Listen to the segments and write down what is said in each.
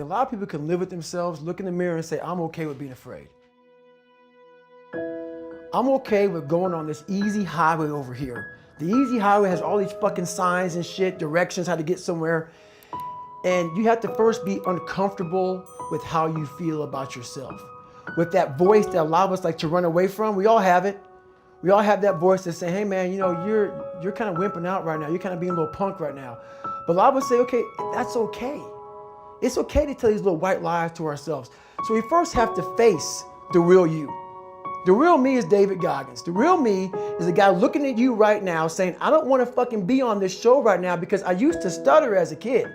A lot of people can live with themselves, look in the mirror and say, I'm okay with being afraid. I'm okay with going on this easy highway over here. The easy highway has all these fucking signs and shit, directions, how to get somewhere. And you have to first be uncomfortable with how you feel about yourself. With that voice that a lot of us like to run away from, we all have it. We all have that voice that say, hey man, you know, you're kind of wimping out right now. You're kind of being a little punk right now. But a lot of us say, okay, that's okay. It's okay to tell these little white lies to ourselves. So we first have to face the real you. The real me is David Goggins. The real me is a guy looking at you right now saying, I don't want to fucking be on this show right now because I used to stutter as a kid.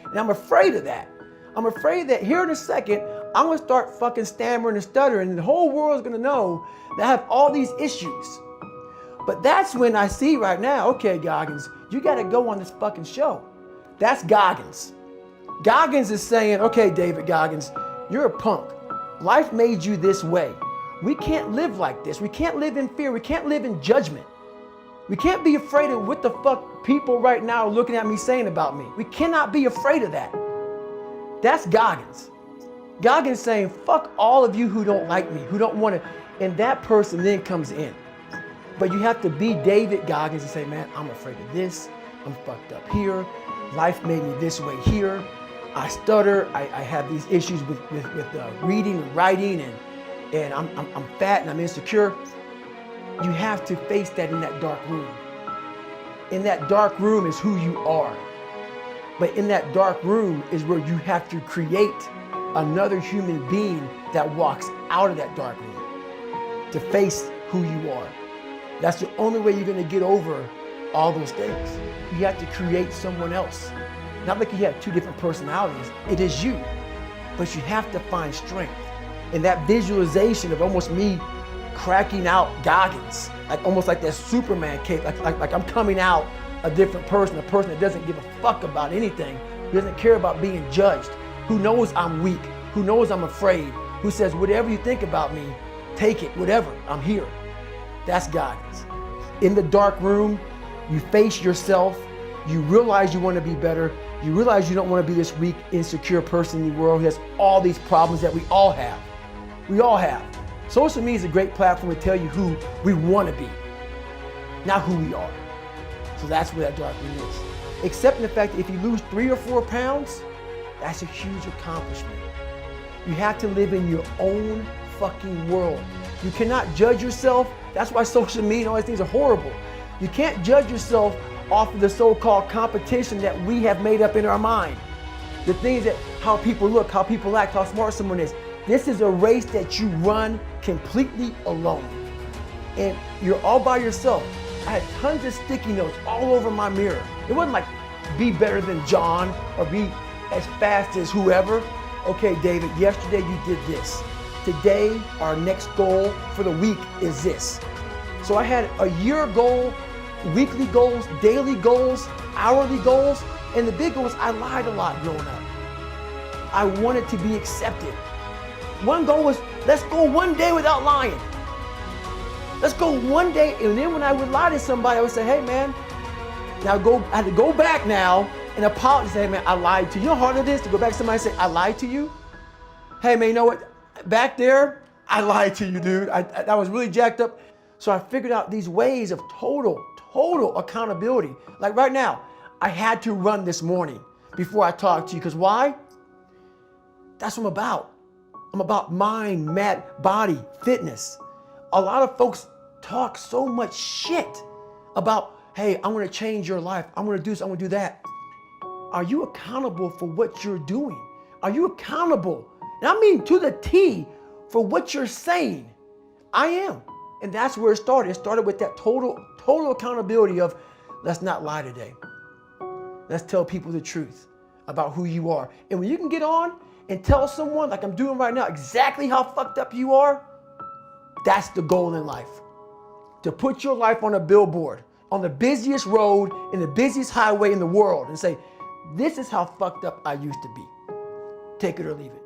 And I'm afraid of that. I'm afraid that here in a second, I'm going to start fucking stammering and stuttering and the whole world is going to know that I have all these issues. But that's when I see right now, okay, Goggins, you got to go on this fucking show. That's Goggins. Goggins is saying, okay, David Goggins, you're a punk. Life made you this way. We can't live like this. We can't live in fear. We can't live in judgment. We can't be afraid of what the fuck people right now are looking at me saying about me. We cannot be afraid of that. That's Goggins. Goggins saying, fuck all of you who don't like me, who don't want to, and that person then comes in. But you have to be David Goggins and say, man, I'm afraid of this. I'm fucked up here. Life made me this way here. I stutter. I have these issues with reading and writing, and I'm fat and I'm insecure. You have to face that in that dark room. In that dark room is who you are. But in that dark room is where you have to create another human being that walks out of that dark room to face who you are. That's the only way you're going to get over all those things. You have to create someone else. Not like you have two different personalities. It is you. But you have to find strength. And that visualization of almost me cracking out Goggins, almost like that Superman cape, like I'm coming out a different person, a person that doesn't give a fuck about anything, who doesn't care about being judged, who knows I'm weak, who knows I'm afraid, who says, whatever you think about me, take it, whatever, I'm here. That's Goggins. In the dark room, you face yourself, you realize you want to be better, you realize you don't want to be this weak, insecure person in the world who has all these problems that we all have. We all have. Social media is a great platform to tell you who we want to be, not who we are. So that's where that dark room is. Accepting the fact that if you lose 3 or 4 pounds, that's a huge accomplishment. You have to live in your own fucking world. You cannot judge yourself. That's why social media and all these things are horrible. You can't judge yourself off of the so-called competition that we have made up in our mind. The things that, how people look, how people act, how smart someone is. This is a race that you run completely alone. And you're all by yourself. I had tons of sticky notes all over my mirror. It wasn't like, be better than John or be as fast as whoever. Okay, David, yesterday you did this. Today, our next goal for the week is this. So I had a year goal, weekly goals, daily goals, hourly goals, and the big goal was I lied a lot growing up. I wanted to be accepted. One goal was, let's go one day without lying. Let's go one day, and then when I would lie to somebody, I would say, hey man, now I had to go back now and apologize, say, hey man, I lied to you. You know how hard it is to go back to somebody and say, I lied to you? Hey man, you know what? Back there, I lied to you, dude. I was really jacked up. So I figured out these ways of total accountability. Like right now, I had to run this morning before I talked to you, because why? That's what I'm about. I'm about mind, body, fitness. A lot of folks talk so much shit about, hey, I'm gonna change your life. I'm gonna do this, I'm gonna do that. Are you accountable for what you're doing? Are you accountable, and I mean to the T, for what you're saying? I am. And that's where it started. It started with that total accountability of, let's not lie today. Let's tell people the truth about who you are. And when you can get on and tell someone, like I'm doing right now, exactly how fucked up you are, that's the goal in life. To put your life on a billboard, on the busiest road, in the busiest highway in the world, and say, this is how fucked up I used to be. Take it or leave it.